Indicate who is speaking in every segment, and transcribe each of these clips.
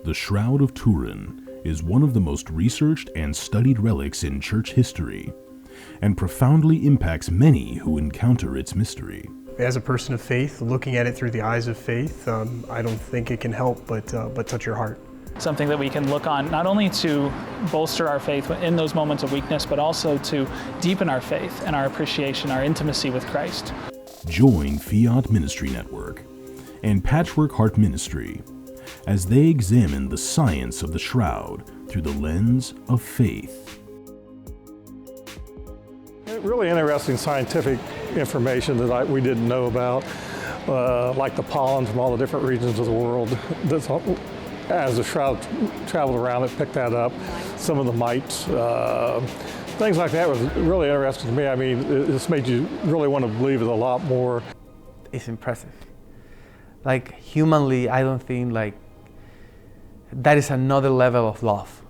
Speaker 1: The Shroud of Turin is one of the most researched and studied relics in church history, and profoundly impacts many who encounter its mystery.
Speaker 2: As a person of faith, looking at it through the eyes of faith, I don't think it can help but touch your heart.
Speaker 3: Something that we can look on not only to bolster our faith in those moments of weakness, but also to deepen our faith and our appreciation, our intimacy with Christ.
Speaker 1: Join Fiat Ministry Network and Patchwork Heart Ministry as they examine the science of the shroud through the lens of faith.
Speaker 4: Really interesting scientific information that we didn't know about, like the pollen from all the different regions of the world. As the shroud traveled around, it picked that up. Some of the mites, things like that was really interesting to me. I mean, this made you really want to believe it a lot more.
Speaker 5: It's impressive. Like, humanly, I don't think like that is another level of love.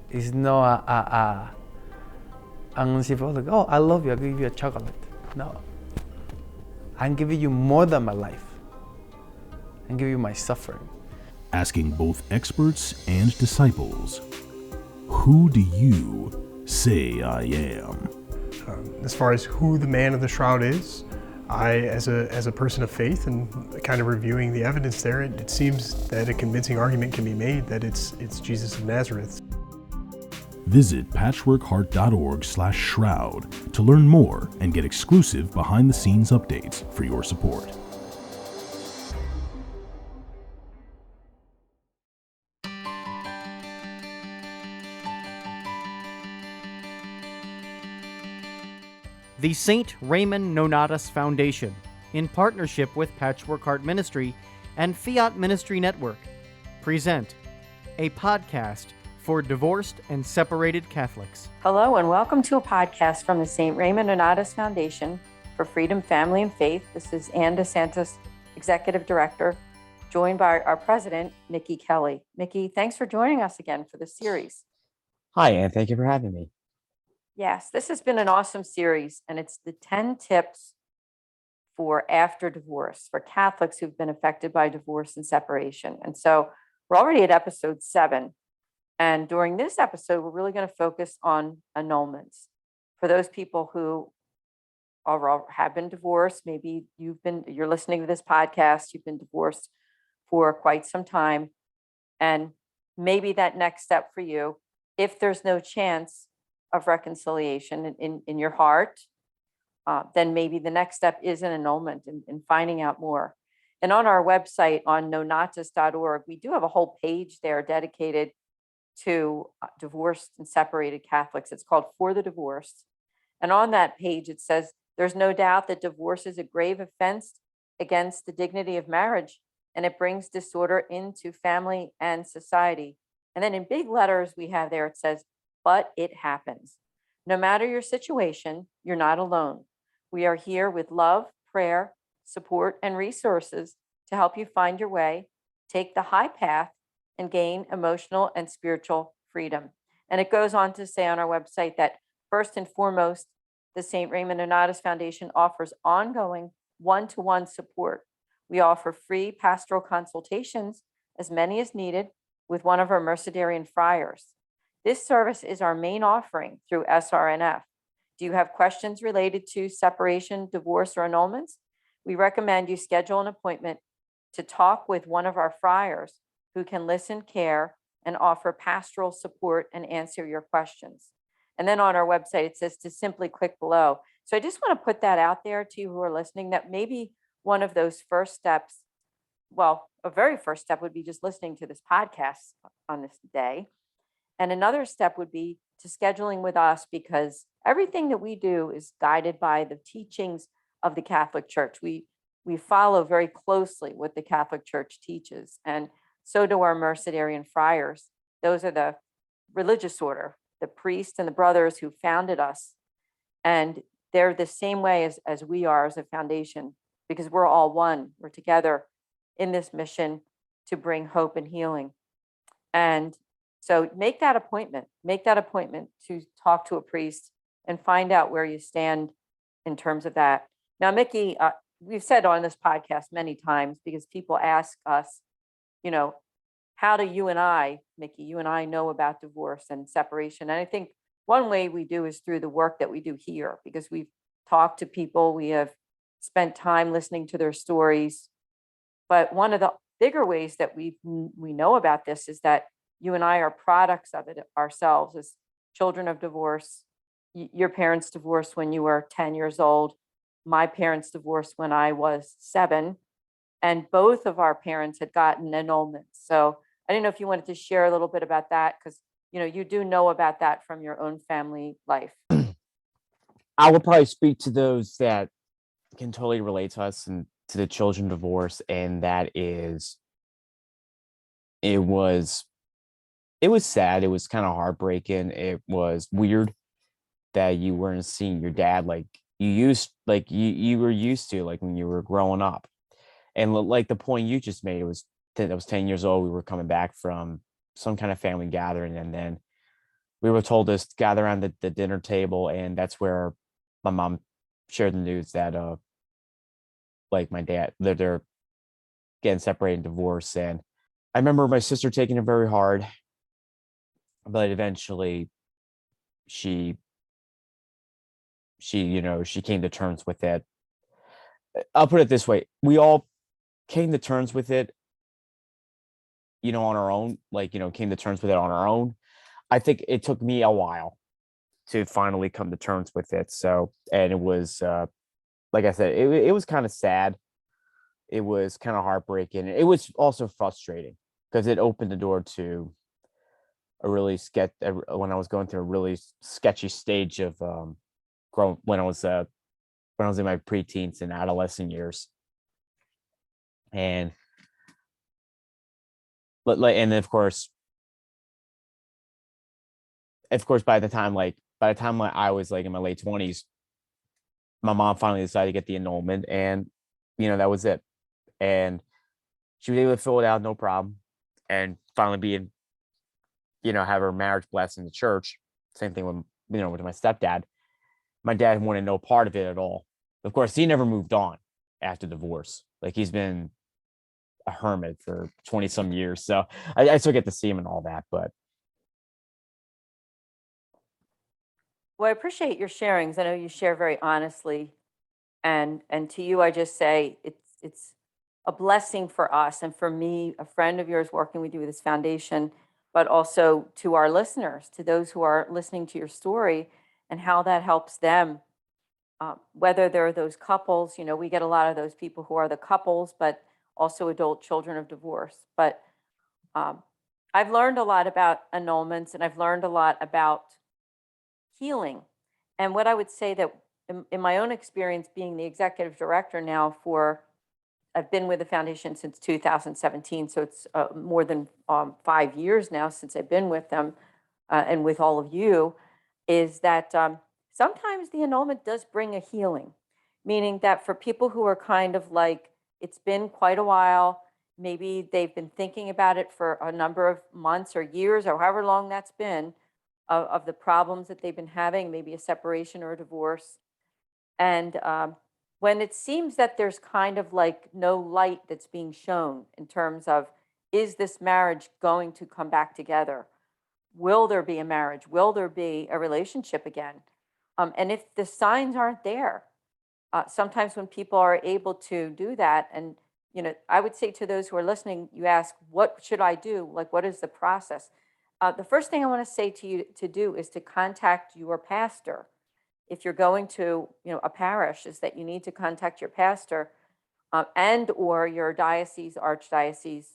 Speaker 5: It's not I'm gonna say, like, oh, I love you, I'll give you a chocolate. No. I'm giving you more than my life. I'm giving you my suffering.
Speaker 1: Asking both experts and disciples, who do you say I am?
Speaker 2: As far as who the man of the shroud is, as a person of faith and kind of reviewing the evidence there, it seems that a convincing argument can be made that it's Jesus of Nazareth.
Speaker 1: Visit patchworkheart.org/shroud to learn more and get exclusive behind-the-scenes updates for your support.
Speaker 6: The St. Raymond Nonnatus Foundation, in partnership with Patchwork Heart Ministry and Fiat Ministry Network, present a podcast for divorced and separated Catholics.
Speaker 7: Hello and welcome to a podcast from the St. Raymond Nonnatus Foundation for Freedom, Family, and Faith. This is Anne DeSantis, Executive Director, joined by our President, Mickey Kelly. Mickey, thanks for joining us again for the series.
Speaker 8: Hi, Anne. Thank you for having me.
Speaker 7: Yes, this has been an awesome series, and it's the 10 tips for after divorce, for Catholics who've been affected by divorce and separation. And so we're already at episode 7. And during this episode, we're really going to focus on annulments. For those people who have been divorced, maybe you're listening to this podcast, you've been divorced for quite some time, and maybe that next step for you, if there's no chance of reconciliation in your heart, then maybe the next step is an annulment and finding out more. And on our website on nonnatus.org, we do have a whole page there dedicated to divorced and separated Catholics. It's called For the Divorced. And on that page, it says, there's no doubt that divorce is a grave offense against the dignity of marriage, and it brings disorder into family and society. And then in big letters we have there, it says, but it happens. No matter your situation, you're not alone. We are here with love, prayer, support, and resources to help you find your way, take the high path, and gain emotional and spiritual freedom. And it goes on to say on our website that first and foremost, the St. Raymond Nonnatus Foundation offers ongoing one-to-one support. We offer free pastoral consultations, as many as needed, with one of our Mercedarian friars. This service is our main offering through SRNF. Do you have questions related to separation, divorce, or annulments? We recommend you schedule an appointment to talk with one of our friars who can listen, care, and offer pastoral support and answer your questions. And then on our website, it says to simply click below. So I just want to put that out there to you who are listening, that maybe one of those first steps, well, a very first step would be just listening to this podcast on this day. And another step would be to scheduling with us, because everything that we do is guided by the teachings of the Catholic Church. We follow very closely what the Catholic Church teaches, and so do our Mercedarian friars. Those are the religious order, the priests and the brothers who founded us. And they're the same way as we are as a foundation, because we're all one. We're together in this mission to bring hope and healing. And so make that appointment to talk to a priest and find out where you stand in terms of that. Now, Mickey, we've said on this podcast many times, because people ask us, how do you and I, Mickey, you and I know about divorce and separation? And I think one way we do is through the work that we do here, because we've talked to people, we have spent time listening to their stories. But one of the bigger ways that we know about this is that you and I are products of it ourselves as children of divorce. Your parents divorced when you were 10 years old. My parents divorced when I was 7. And both of our parents had gotten annulments. So I didn't know if you wanted to share a little bit about that, because you do know about that from your own family life.
Speaker 8: I will probably speak to those that can totally relate to us and to the children divorce, and that is, it was sad. It was kind of heartbreaking. It was weird that you weren't seeing your dad like you were used to, like when you were growing up. And like the point you just made, it was that I was 10 years old. We were coming back from some kind of family gathering, and then we were told to gather around the dinner table, and that's where my mom shared the news that like my dad, they're getting separated and divorced. And I remember my sister taking it very hard, but eventually she came to terms with it. I'll put it this way: we all came to terms with it, on our own. Came to terms with it on our own. I think it took me a while to finally come to terms with it. So, and it was, like I said, it was kind of sad. It was kind of heartbreaking. It was also frustrating because it opened the door to when I was going through a really sketchy stage of growing when I was in my preteens and adolescent years. And and of course, by the time I was like in my late 20s, my mom finally decided to get the annulment, and that was it. And she was able to fill it out, no problem, and finally have her marriage blessed in the church. Same thing with with my stepdad. My dad wanted no part of it at all. Of course, he never moved on after divorce. Like, he's been a hermit for 20 some years. So I still get to see him and all that, but.
Speaker 7: Well, I appreciate your sharings. I know you share very honestly. And to you, I just say it's a blessing for us and for me, a friend of yours working with you with this foundation, but also to our listeners, to those who are listening to your story and how that helps them. Whether they're those couples, we get a lot of those people who are the couples, but also adult children of divorce. But I've learned a lot about annulments, and I've learned a lot about healing. And what I would say that in my own experience, being the executive director now I've been with the foundation since 2017, so it's more than 5 years now since I've been with them and with all of you, is that sometimes the annulment does bring a healing, meaning that for people who are kind of like, it's been quite a while, maybe they've been thinking about it for a number of months or years or however long that's been, of the problems that they've been having, maybe a separation or a divorce. And when it seems that there's kind of like no light that's being shown in terms of, is this marriage going to come back together? Will there be a marriage? Will there be a relationship again? And if the signs aren't there, sometimes when people are able to do that, and I would say to those who are listening, you ask, what should I do? Like, what is the process? The first thing I want to say to you to do is to contact your pastor. If you're going to a parish, is that you need to contact your pastor and or your diocese, archdiocese,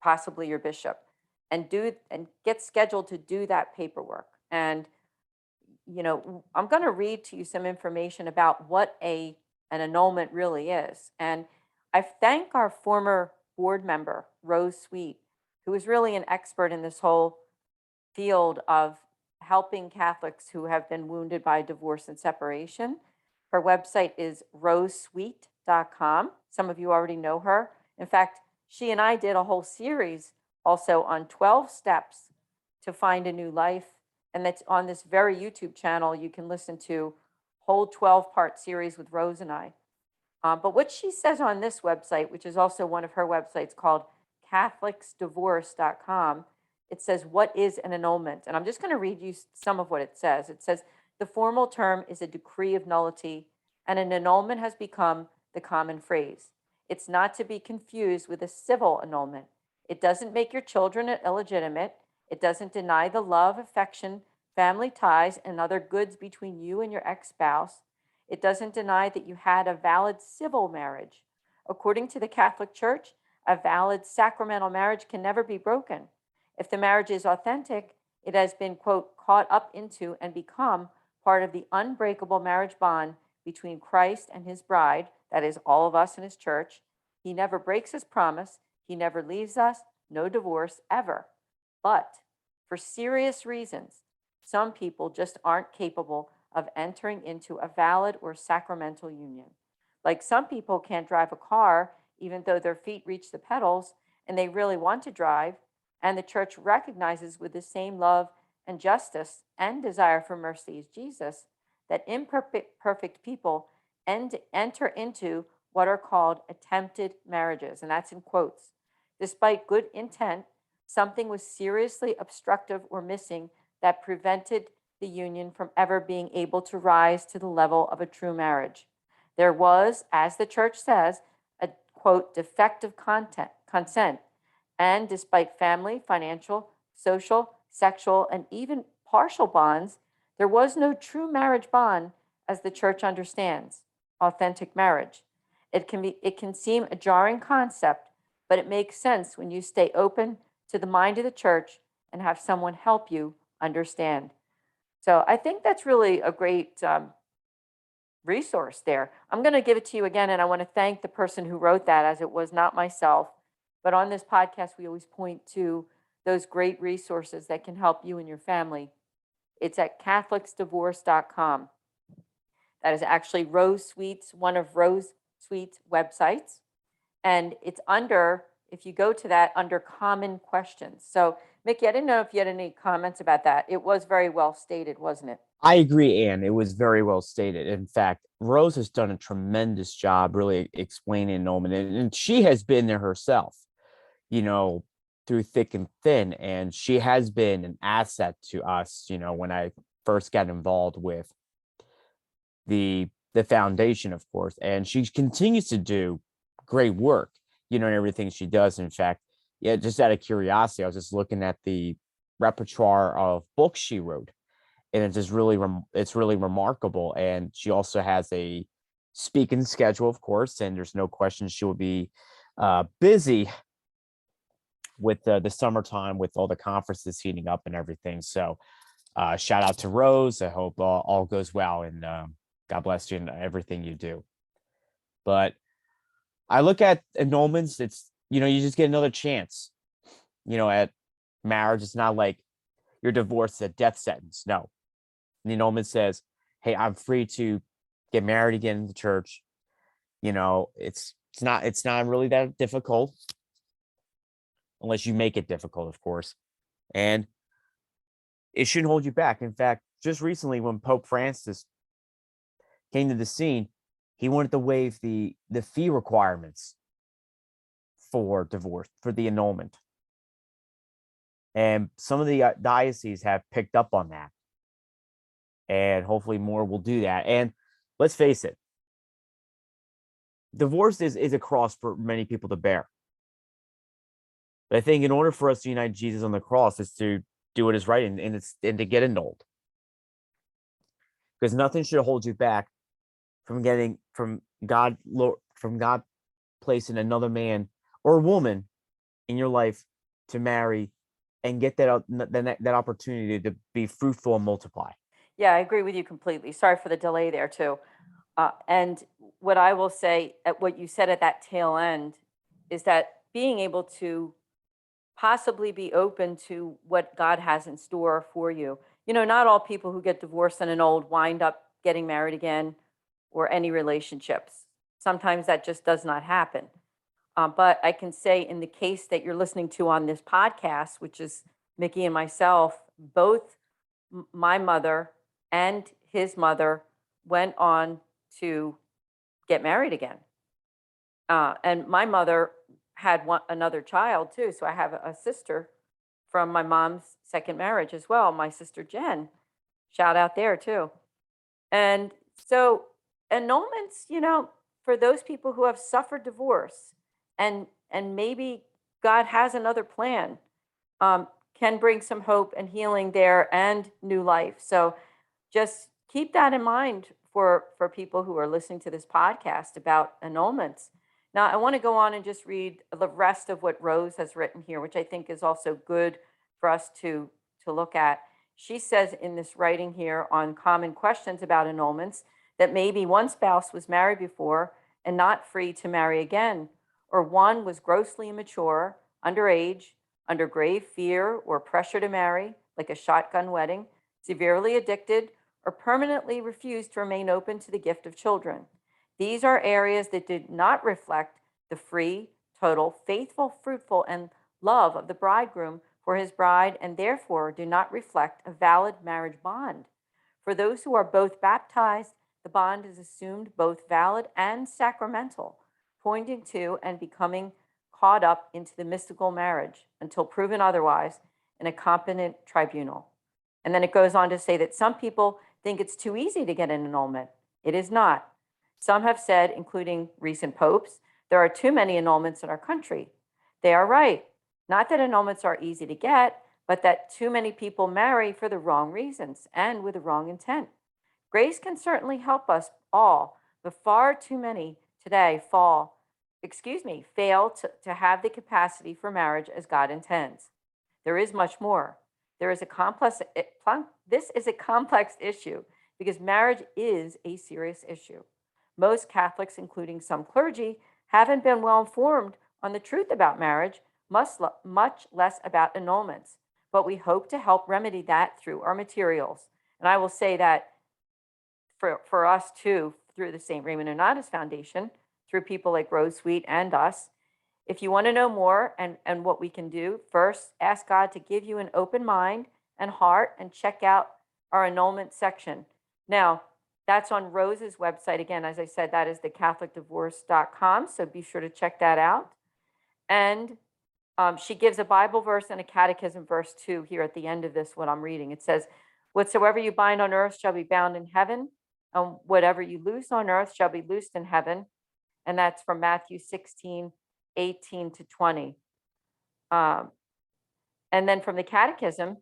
Speaker 7: possibly your bishop, and get scheduled to do that paperwork. And I'm going to read to you some information about what an annulment really is. And I thank our former board member, Rose Sweet, who is really an expert in this whole field of helping Catholics who have been wounded by divorce and separation. Her website is rosesweet.com. Some of you already know her. In fact, she and I did a whole series also on 12 steps to find a new life. And that's on this very YouTube channel. You can listen to whole 12-part series with Rose and I. But what she says on this website, which is also one of her websites called catholicsdivorce.com, it says, what is an annulment? And I'm just going to read you some of what it says. It says, the formal term is a decree of nullity, and an annulment has become the common phrase. It's not to be confused with a civil annulment. It doesn't make your children illegitimate. It doesn't deny the love, affection, family ties, and other goods between you and your ex-spouse. It doesn't deny that you had a valid civil marriage. According to the Catholic Church, a valid sacramental marriage can never be broken. If the marriage is authentic, it has been, quote, caught up into and become part of the unbreakable marriage bond between Christ and his bride, that is, all of us in his church. He never breaks his promise. He never leaves us. No divorce ever. But for serious reasons, some people just aren't capable of entering into a valid or sacramental union. Like some people can't drive a car even though their feet reach the pedals and they really want to drive, and the church recognizes with the same love and justice and desire for mercy as Jesus, that imperfect people enter into what are called attempted marriages, and that's in quotes. Despite good intent, something was seriously obstructive or missing that prevented the union from ever being able to rise to the level of a true marriage. There was, as the church says, a, quote, defective consent, and despite family, financial, social, sexual, and even partial bonds, there was no true marriage bond as the church understands authentic marriage. It can seem a jarring concept, but it makes sense when you stay open to the mind of the church and have someone help you understand. So I think that's really a great resource there. I'm going to give it to you again, and I want to thank the person who wrote that, as it was not myself. But on this podcast, we always point to those great resources that can help you and your family. It's at catholicsdivorce.com. That is actually Rose Sweet's, one of Rose Sweet's websites. And it's under, if you go to that, under common questions. So, Mickey, I didn't know if you had any comments about that. It was very well stated, wasn't it?
Speaker 8: I agree, Anne. It was very well stated. In fact, Rose has done a tremendous job really explaining annulment, and she has been there herself, through thick and thin. And she has been an asset to us, when I first got involved with the foundation, of course. And she continues to do great work, in everything she does. In fact, just out of curiosity, I was just looking at the repertoire of books she wrote, and it's just really, it's really remarkable. And she also has a speaking schedule, of course, and there's no question she will be busy with the summertime, with all the conferences heating up and everything. So shout out to Rose. I hope all goes well, and God bless you in everything you do. But I look at annulments, it's, you just get another chance, at marriage. It's not like you're divorced, a death sentence. No. The annulment says, hey, I'm free to get married again in the church. It's not really that difficult, unless you make it difficult, of course. And it shouldn't hold you back. In fact, just recently, when Pope Francis came to the scene, he wanted to waive the fee requirements for divorce, for the annulment. And some of the dioceses have picked up on that. And hopefully more will do that. And let's face it, divorce is a cross for many people to bear. But I think in order for us to unite Jesus on the cross is to do what is right and to get annulled. Because nothing should hold you back from God placing another man or woman in your life to marry and get that opportunity to be fruitful and multiply.
Speaker 7: Yeah, I agree with you completely. Sorry for the delay there too. And what I will say at what you said at that tail end is that being able to possibly be open to what God has in store for you. Not all people who get divorced and annulled wind up getting married again or any relationships. Sometimes that just does not happen. But I can say in the case that you're listening to on this podcast, which is Mickey and myself, both my mother and his mother went on to get married again. And my mother had another child too. So I have a sister from my mom's second marriage as well, my sister Jen. Shout out there too. And so annulments, for those people who have suffered divorce and maybe God has another plan, can bring some hope and healing there and new life. So just keep that in mind for people who are listening to this podcast about annulments. Now, I want to go on and just read the rest of what Rose has written here, which I think is also good for us to look at. She says in this writing here on common questions about annulments that maybe one spouse was married before and not free to marry again, or one was grossly immature, underage, under grave fear or pressure to marry, like a shotgun wedding, severely addicted, or permanently refused to remain open to the gift of children. These are areas that did not reflect the free, total, faithful, fruitful, and love of the bridegroom for his bride, and therefore do not reflect a valid marriage bond. For those who are both baptized, the bond is assumed both valid and sacramental, pointing to and becoming caught up into the mystical marriage until proven otherwise in a competent tribunal. And then it goes on to say that some people think it's too easy to get an annulment. It is not. Some have said, including recent popes, there are too many annulments in our country. They are right. Not that annulments are easy to get, but that too many people marry for the wrong reasons and with the wrong intent. Grace can certainly help us all, but far too many today fail to have the capacity for marriage as God intends. There is much more. This is a complex issue because marriage is a serious issue. Most Catholics, including some clergy, haven't been well informed on the truth about marriage, much less about annulments. But we hope to help remedy that through our materials. And I will say that for us too, through the St. Raymond Nonnatus Foundation, through people like Rose Sweet and us, if you want to know more and what we can do, first ask God to give you an open mind and heart and check out our annulment section. Now, that's on Rose's website. Again, as I said, that is thecatholicdivorce.com. So be sure to check that out. And she gives a Bible verse and a catechism verse too here at the end of this, what I'm reading. It says, whatsoever you bind on earth shall be bound in heaven, and whatever you loose on earth shall be loosed in heaven. And that's from Matthew 16:18-20. And then from the catechism,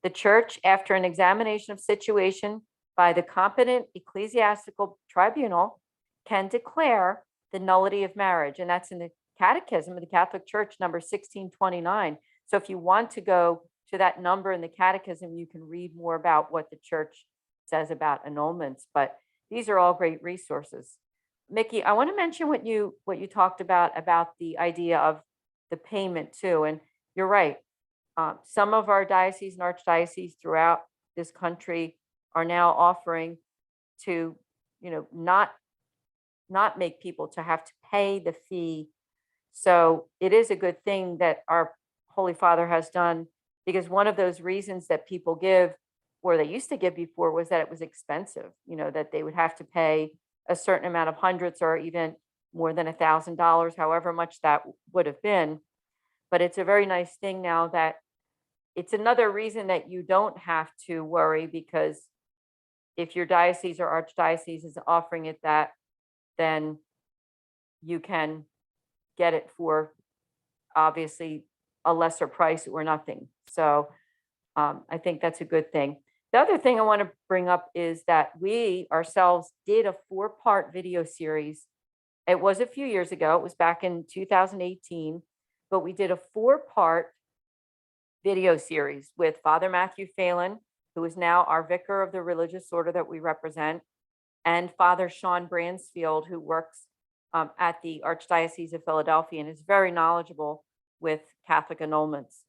Speaker 7: the church, after an examination of situation by the competent ecclesiastical tribunal, can declare the nullity of marriage. And that's in the Catechism of the Catholic Church, number 1629. So if you want to go to that number in the Catechism, you can read more about what the church says about annulments. But these are all great resources. Mickey, I want to mention what you talked about the idea of the payment too. And you're right. Some of our dioceses and archdioceses throughout this country are now offering to, not make people to have to pay the fee. So it is a good thing that our Holy Father has done, because one of those reasons that people give, or they used to give before, was that it was expensive, that they would have to pay a certain amount of hundreds or even more than $1,000, however much that would have been. But it's a very nice thing now that it's another reason that you don't have to worry, because if your diocese or archdiocese is offering it that, then you can get it for obviously a lesser price or nothing. So I think that's a good thing. The other thing I want to bring up is that we ourselves did a 4-part video series. It was a few years ago. It was back in 2018, but we did a 4-part video series with Father Matthew Phelan, who is now our vicar of the religious order that we represent, and Father Sean Bransfield, who works at the Archdiocese of Philadelphia and is very knowledgeable with Catholic annulments.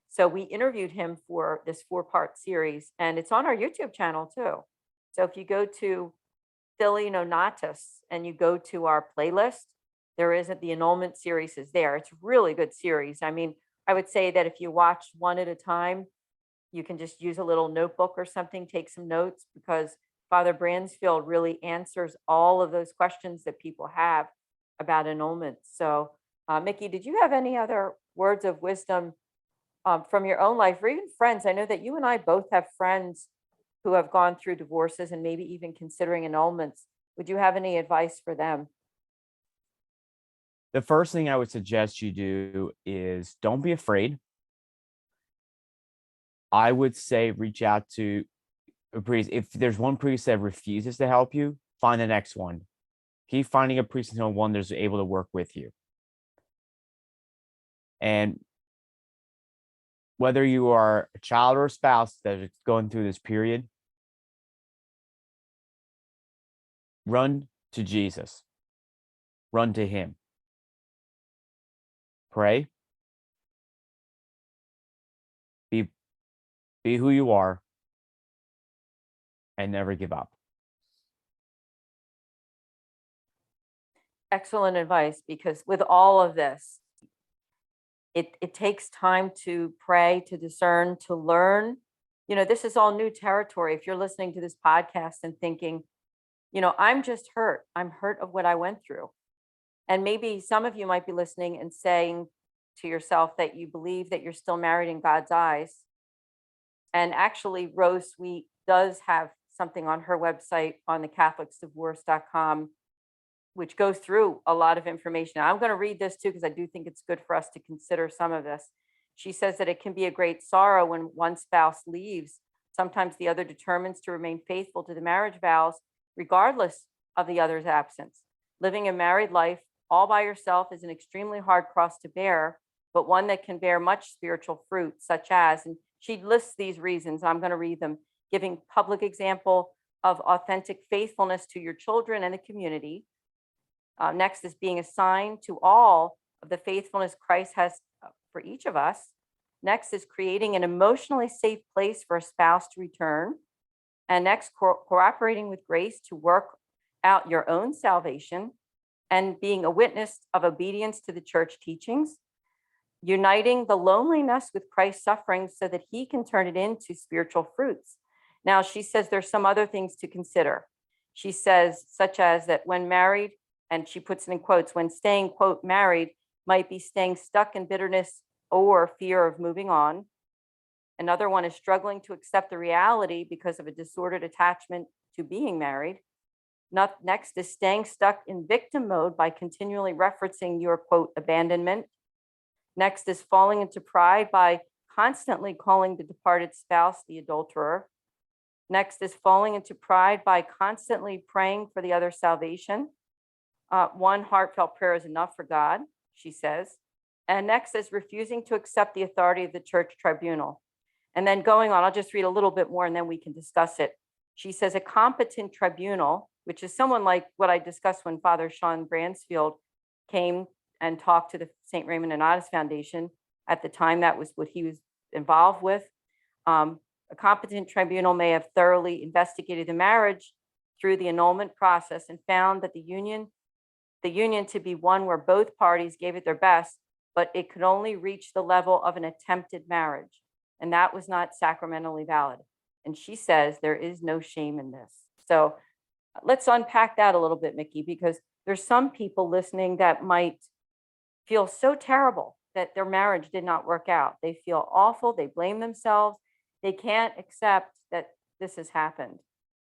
Speaker 7: So we interviewed him for this 4-part series, and it's on our YouTube channel too. So if you go to Philly Nonnatus and you go to our playlist, there is the annulment series is there. It's a really good series. I mean, I would say that if you watch one at a time, you can just use a little notebook or something, take some notes, because Father Bransfield really answers all of those questions that people have about annulment. So Mickey, did you have any other words of wisdom from your own life or even friends? I know that you and I both have friends who have gone through divorces and maybe even considering annulments. Would you have any advice for them?
Speaker 8: The first thing I would suggest you do is don't be afraid. I would say reach out to a priest. If there's one priest that refuses to help you, find the next one. Keep finding a priest until one that's able to work with you. And whether you are a child or a spouse that is going through this period, run to Jesus. Run to him. Pray. Be who you are and never give up.
Speaker 7: Excellent advice, because with all of this, it takes time to pray, to discern, to learn. You know, this is all new territory. If you're listening to this podcast and thinking, you know, I'm just hurt. I'm hurt of what I went through. And maybe some of you might be listening and saying to yourself that you believe that you're still married in God's eyes. And actually, Rose Sweet does have something on her website on the catholicsdivorce.com, which goes through a lot of information. I'm going to read this too, because I do think it's good for us to consider some of this. She says that it can be a great sorrow when one spouse leaves. Sometimes the other determines to remain faithful to the marriage vows, regardless of the other's absence. Living a married life all by yourself is an extremely hard cross to bear, but one that can bear much spiritual fruit, such as, and she lists these reasons, I'm going to read them: giving public example of authentic faithfulness to your children and the community. Next is being a sign to all of the faithfulness Christ has for each of us. Next is creating an emotionally safe place for a spouse to return. And next, cooperating with grace to work out your own salvation and being a witness of obedience to the church teachings. Uniting the loneliness with Christ's suffering so that he can turn it into spiritual fruits. Now, she says there's some other things to consider. She says, such as that when married, and she puts it in quotes, when staying, quote, married might be staying stuck in bitterness or fear of moving on. Another one is struggling to accept the reality because of a disordered attachment to being married. Next is staying stuck in victim mode by continually referencing your, quote, abandonment. Next is falling into pride by constantly calling the departed spouse the adulterer. Next is falling into pride by constantly praying for the other's salvation. One heartfelt prayer is enough for God, she says. And next is refusing to accept the authority of the church tribunal. And then going on, I'll just read a little bit more and then we can discuss it. She says a competent tribunal, which is someone like what I discussed when Father Sean Bransfield came and talked to the St. Raymond Nonnatus Foundation. At the time, that was what he was involved with. A competent tribunal may have thoroughly investigated the marriage through the annulment process and found that the union to be one where both parties gave it their best, but it could only reach the level of an attempted marriage. And that was not sacramentally valid. And she says there is no shame in this. So let's unpack that a little bit, Mickey, because there's some people listening that might feel so terrible that their marriage did not work out. They feel awful. They blame themselves. They can't accept that this has happened.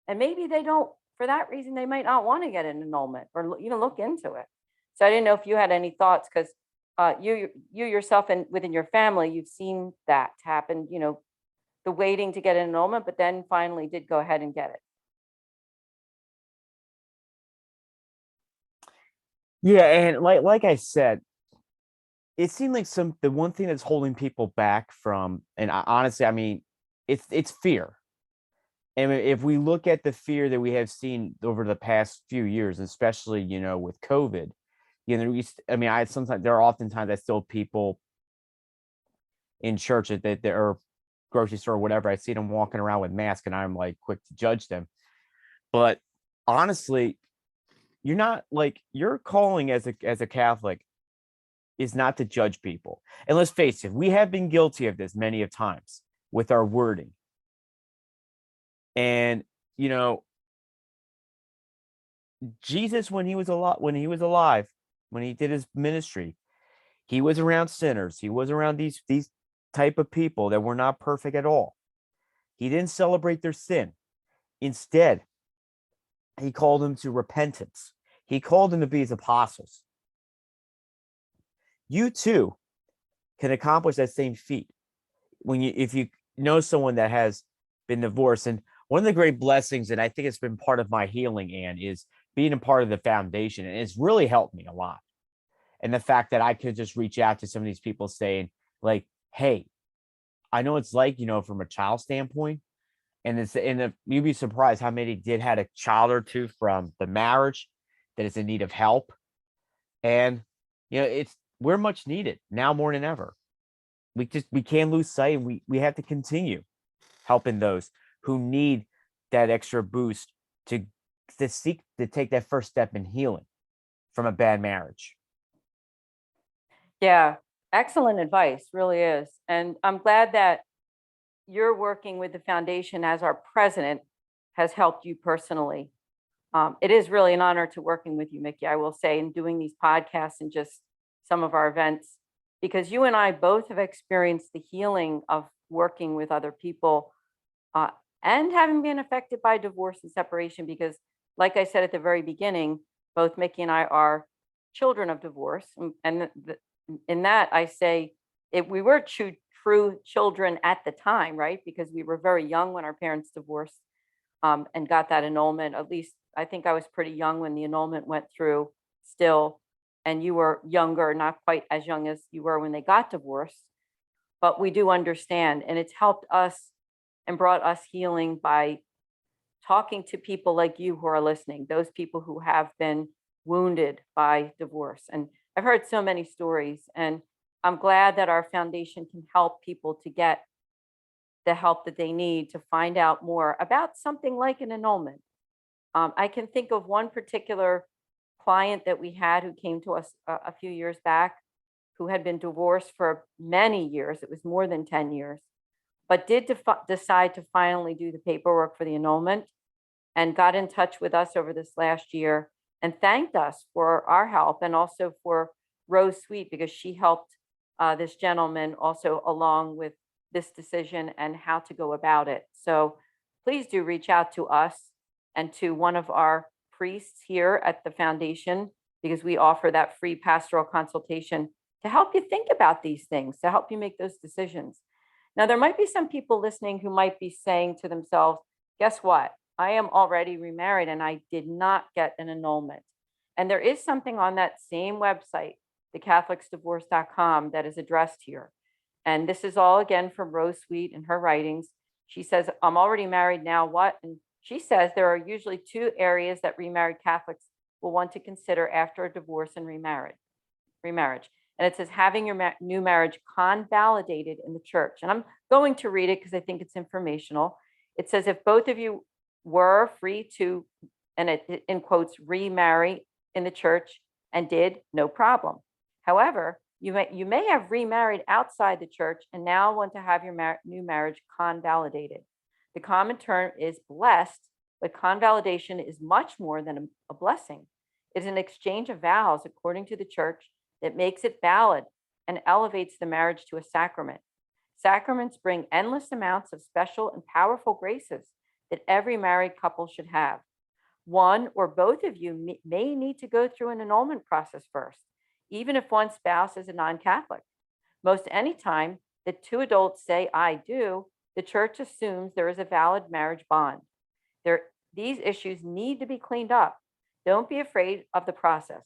Speaker 7: And maybe they don't, for that reason, they might not want to get an annulment or even look into it. So I didn't know if you had any thoughts, because you yourself and within your family, you've seen that happen, you know, the waiting to get an annulment, but then finally did go ahead and get it.
Speaker 8: Yeah, and like I said, it seemed like the one thing that's holding people back from, and honestly, I mean, it's fear. And if we look at the fear that we have seen over the past few years, especially, you know, with COVID, you know, there are oftentimes I still people in church that or grocery store or whatever, I see them walking around with masks and I'm like quick to judge them. But honestly, you're not, like, your calling as a Catholic is not to judge people. And let's face it, we have been guilty of this many of times with our wording. And, you know, Jesus, when he was alive, when he did his ministry, He was around sinners. He was around these type of people that were not perfect at all. He didn't celebrate their sin. Instead, he called them to repentance. He called them to be his apostles. You too can accomplish that same feat if you know someone that has been divorced. And one of the great blessings, and I think it's been part of my healing, Anne, is being a part of the foundation. And it's really helped me a lot. And the fact that I could just reach out to some of these people saying, like, hey, I know it's like, from a child standpoint. And you'd be surprised how many had a child or two from the marriage that is in need of help. And, we're much needed now more than ever. We can't lose sight, and we have to continue helping those who need that extra boost to take that first step in healing from a bad marriage.
Speaker 7: Yeah, excellent advice, really is. And I'm glad that you're working with the foundation as our president has helped you personally. It is really an honor to working with you, Mickey, I will say, and doing these podcasts and just some of our events, because you and I both have experienced the healing of working with other people and having been affected by divorce and separation. Because like I said at the very beginning, both Mickey and I are children of divorce. And in that I say, we were true children at the time, right? Because we were very young when our parents divorced and got that annulment. At least I think I was pretty young when the annulment went through still. And you were younger, not quite as young as you were when they got divorced. But we do understand, and it's helped us and brought us healing by talking to people like you who are listening, those people who have been wounded by divorce. And I've heard so many stories, and I'm glad that our foundation can help people to get the help that they need to find out more about something like an annulment. I can think of one particular client that we had who came to us a few years back, who had been divorced for many years. It was more than 10 years, but did decide to finally do the paperwork for the annulment and got in touch with us over this last year and thanked us for our help, and also for Rose Sweet, because she helped this gentleman also along with this decision and how to go about it. So please do reach out to us and to one of our priests here at the foundation, because we offer that free pastoral consultation to help you think about these things, to help you make those decisions. Now, there might be some people listening who might be saying to themselves, guess what? I am already remarried and I did not get an annulment. And there is something on that same website, thecatholicsdivorce.com, that is addressed here. And this is all again from Rose Sweet in her writings. She says, I'm already married, now what? And she says there are usually two areas that remarried Catholics will want to consider after a divorce and remarriage. And it says having your new marriage convalidated in the church. And I'm going to read it because I think it's informational. It says, if both of you were free to, and it in quotes, remarry in the church and did, no problem. However, you may have remarried outside the church and now want to have your new marriage convalidated. The common term is blessed, but convalidation is much more than a blessing. It is an exchange of vows according to the church that makes it valid and elevates the marriage to a sacrament. Sacraments bring endless amounts of special and powerful graces that every married couple should have. One or both of you may need to go through an annulment process first, even if one spouse is a non-Catholic. Most any time that two adults say, I do, the church assumes there is a valid marriage bond. These issues need to be cleaned up. Don't be afraid of the process.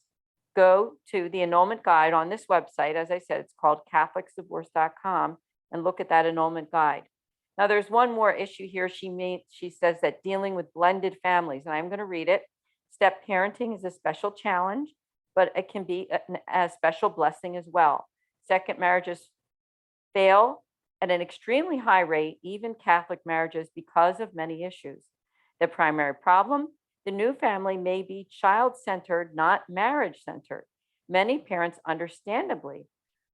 Speaker 7: Go to the annulment guide on this website. As I said, it's called CatholicsDivorce.com, and look at that annulment guide. Now, there's one more issue here. She says that dealing with blended families, and I'm going to read it. Step parenting is a special challenge, but it can be a special blessing as well. Second marriages fail at an extremely high rate, even Catholic marriages, because of many issues. The primary problem, the new family may be child-centered, not marriage-centered. Many parents, understandably,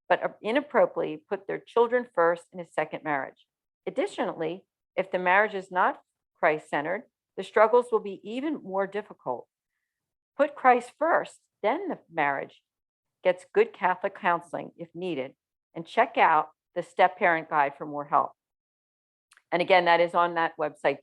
Speaker 7: but inappropriately, put their children first in a second marriage. Additionally, if the marriage is not Christ-centered, the struggles will be even more difficult. Put Christ first, then the marriage, gets good Catholic counseling if needed, and check out the Step Parent Guide for more help. And again, that is on that website,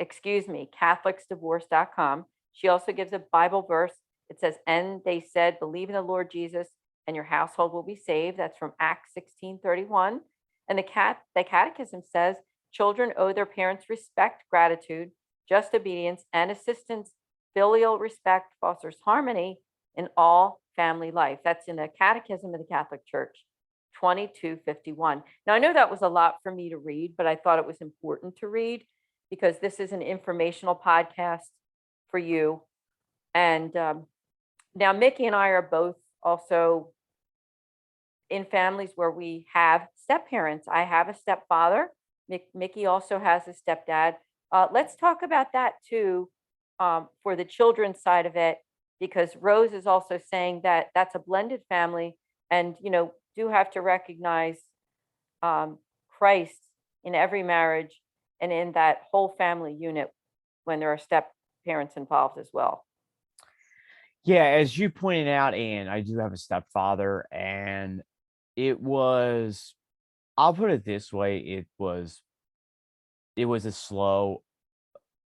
Speaker 7: CatholicsDivorce.com. She also gives a Bible verse. It says, and they said, believe in the Lord Jesus and your household will be saved. That's from Acts 16:31. And the Catechism says, children owe their parents respect, gratitude, just obedience, and assistance. Filial respect fosters harmony in all family life. That's in the Catechism of the Catholic Church, 2251. Now, I know that was a lot for me to read, but I thought it was important to read because this is an informational podcast for you. And now Mickey and I are both also in families where we have step parents. I have a stepfather. Mickey also has a stepdad. Let's talk about that too, for the children's side of it, because Rose is also saying that that's a blended family, and do have to recognize Christ in every marriage and in that whole family unit when there are step parents involved as well.
Speaker 8: Yeah, as you pointed out, Anne, I do have a stepfather, and I'll put it this way, it was a slow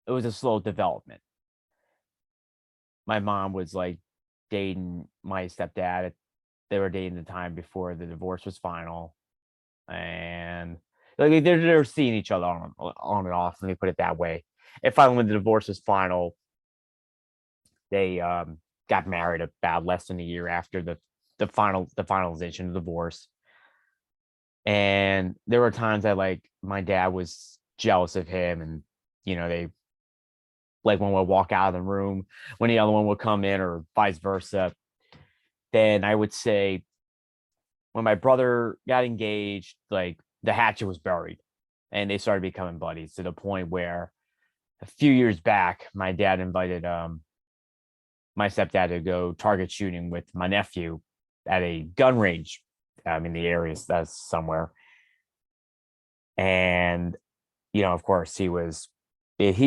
Speaker 8: development. My mom was like dating my stepdad. They were dating the time before the divorce was final, and like they're seeing each other on and off. Let me put it that way. And finally, when the divorce was final, they got married about less than a year after the finalization of the divorce. And there were times that like my dad was jealous of him, and they, like, one would walk out of the room when the other one would come in, or vice versa. Then I would say when my brother got engaged, like the hatchet was buried and they started becoming buddies, to the point where a few years back, my dad invited my stepdad to go target shooting with my nephew at a gun range in the area somewhere. And, of course, he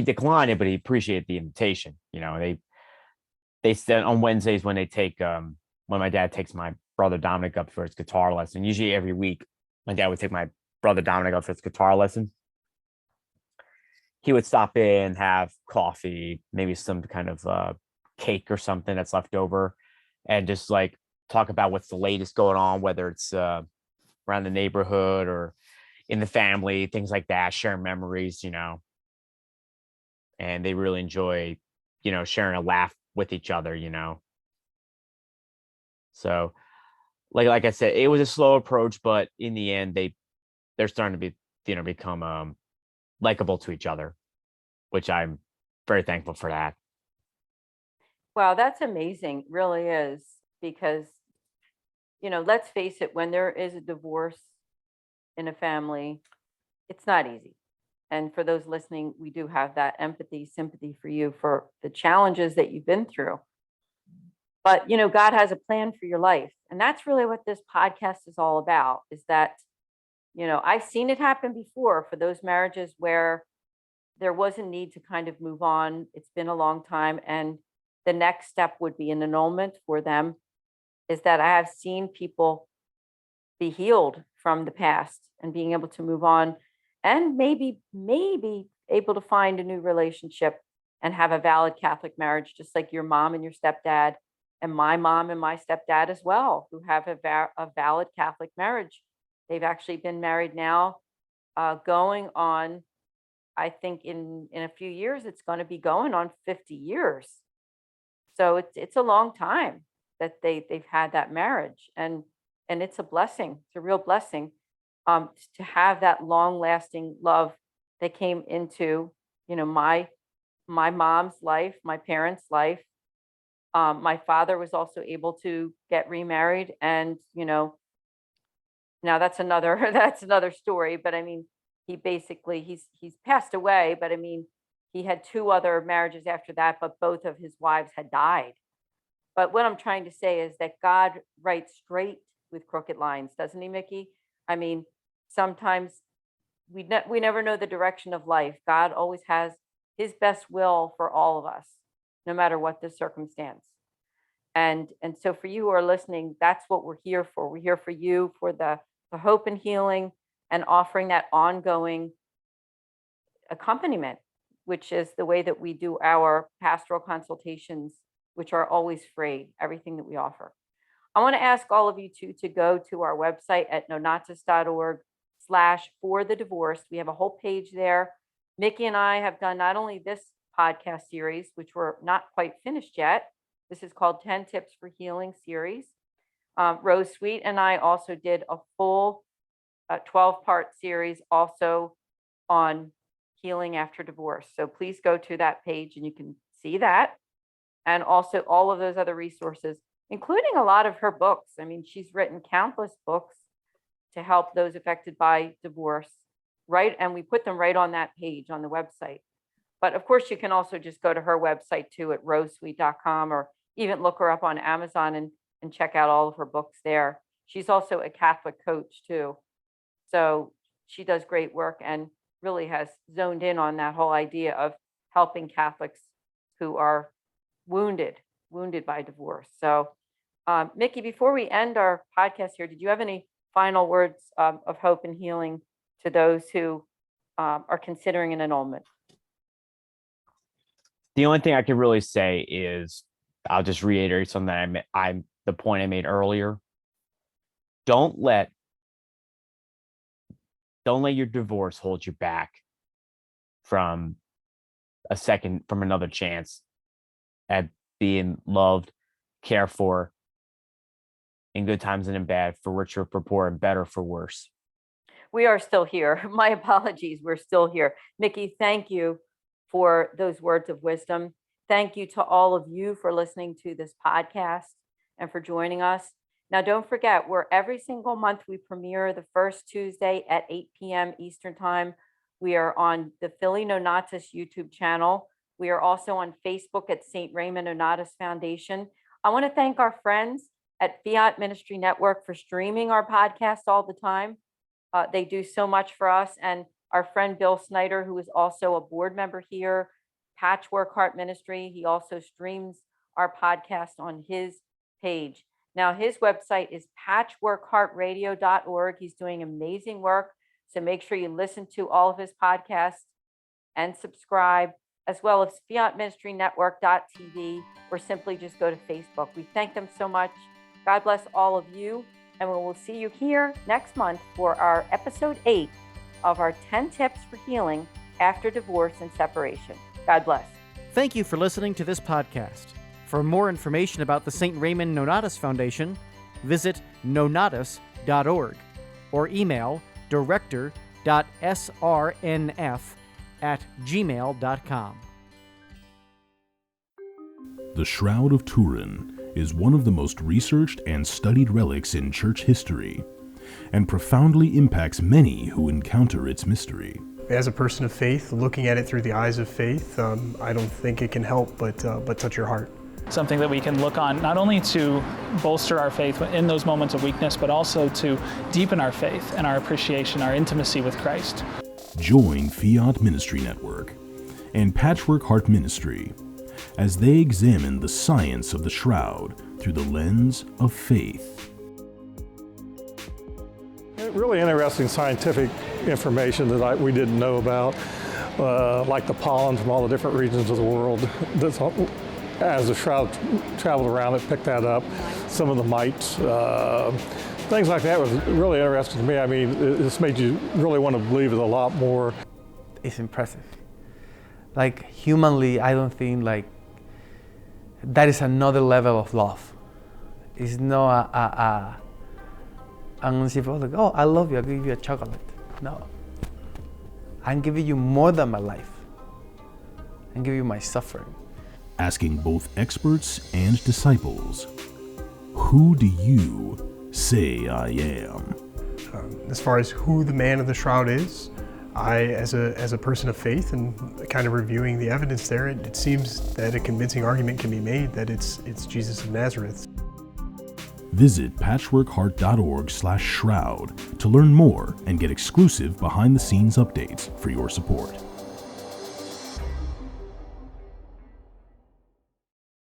Speaker 8: declined it, but he appreciated the invitation. They said on Wednesdays when when my dad takes my brother Dominic up for his guitar lesson, usually every week, my dad would take my brother Dominic up for his guitar lesson. He would stop in, have coffee, maybe some kind of cake or something that's left over, and just like talk about what's the latest going on, whether it's around the neighborhood or in the family, things like that, share memories, and they really enjoy, sharing a laugh with each other, So like I said, it was a slow approach, but in the end, they're starting to become likable to each other, which I'm very thankful for that.
Speaker 7: Wow, that's amazing. Really is. Because, let's face it, when there is a divorce in a family, it's not easy. And for those listening, we do have that empathy, sympathy for you for the challenges that you've been through. But, God has a plan for your life. And that's really what this podcast is all about, is that, I've seen it happen before for those marriages where there was a need to kind of move on. It's been a long time. And the next step would be an annulment for them, is that I have seen people be healed from the past and being able to move on, and maybe able to find a new relationship and have a valid Catholic marriage, just like your mom and your stepdad, and my mom and my stepdad as well, who have a valid Catholic marriage. They've actually been married now, going on, I think in a few years, it's going to be going on 50 years. So it's a long time that they've had that marriage, and it's a blessing. It's a real blessing, to have that long lasting love that came into, my mom's life, my parents' life. My father was also able to get remarried, and now that's another story. But I mean, he's passed away, but I mean, he had 2 other marriages after that, but both of his wives had died. But what I'm trying to say is that God writes straight with crooked lines, doesn't he, Mickey? I mean, sometimes we never know the direction of life. God always has his best will for all of us, no matter what the circumstance. And so for you who are listening, that's what we're here for. We're here for you, for the hope and healing, and offering that ongoing accompaniment, which is the way that we do our pastoral consultations, which are always free, everything that we offer. I want to ask all of you to go to our website at nonnatus.org/forthedivorced. We have a whole page there. Mickey and I have done not only this podcast series, which we're not quite finished yet. This is called 10 Tips for Healing series. Rose Sweet and I also did a full 12-part series also on healing after divorce. So please go to that page and you can see that. And also all of those other resources, including a lot of her books. I mean, she's written countless books to help those affected by divorce, right? And we put them right on that page on the website. But of course, you can also just go to her website too at rosesweet.com, or even look her up on Amazon and check out all of her books there. She's also a Catholic coach too. So she does great work and really has zoned in on that whole idea of helping Catholics who are wounded by divorce. So Mickey, before we end our podcast here, did you have any final words of hope and healing to those who are considering an annulment?
Speaker 8: The only thing I can really say is, I'll just reiterate something the point I made earlier. Don't let your divorce hold you back from another chance at being loved, cared for, in good times and in bad, for richer, for poor, and better, for worse.
Speaker 7: We are still here. My apologies. We're still here. Mickey, thank you for those words of wisdom. Thank you to all of you for listening to this podcast and for joining us. Now, don't forget, every single month we premiere the first Tuesday at 8 p.m. Eastern Time. We are on the Philly Nonnatus YouTube channel. We are also on Facebook at St. Raymond Nonnatus Foundation. I want to thank our friends at Fiat Ministry Network for streaming our podcast all the time. They do so much for us. And our friend Bill Snyder, who is also a board member here, Patchwork Heart Ministry, he also streams our podcast on his page. Now, his website is patchworkheartradio.org. He's doing amazing work. So make sure you listen to all of his podcasts and subscribe, as well as fiatministrynetwork.tv, or simply just go to Facebook. We thank them so much. God bless all of you. And we will see you here next month for our episode 8 of our 10 Tips for Healing After Divorce and Separation. God bless.
Speaker 6: Thank you for listening to this podcast. For more information about the St. Raymond Nonnatus Foundation, visit nonnatus.org or email director.srnf@gmail.com.
Speaker 1: The Shroud of Turin is one of the most researched and studied relics in church history, and profoundly impacts many who encounter its mystery.
Speaker 2: As a person of faith, looking at it through the eyes of faith, I don't think it can help but touch your heart.
Speaker 3: Something that we can look on not only to bolster our faith in those moments of weakness, but also to deepen our faith and our appreciation, our intimacy with Christ.
Speaker 1: Join Fiat Ministry Network and Patchwork Heart Ministry as they examine the science of the shroud through the lens of faith.
Speaker 4: Really interesting scientific information that we didn't know about, like the pollen from all the different regions of the world. As the shroud traveled around, it picked that up. Some of the mites, things like that was really interesting to me. I mean, this made you really want to believe it a lot more.
Speaker 5: It's impressive. Like, humanly, I don't think that is another level of love. It's not I'm like, oh, I love you, I'll give you a chocolate. No. I'm giving you more than my life. I'm giving you my suffering.
Speaker 1: Asking both experts and disciples, who do you say I am?
Speaker 2: As far as who the man of the shroud is, as a person of faith and kind of reviewing the evidence there, it seems that a convincing argument can be made that it's Jesus of Nazareth.
Speaker 1: Visit patchworkheart.org/shroud to learn more and get exclusive behind-the-scenes updates for your support.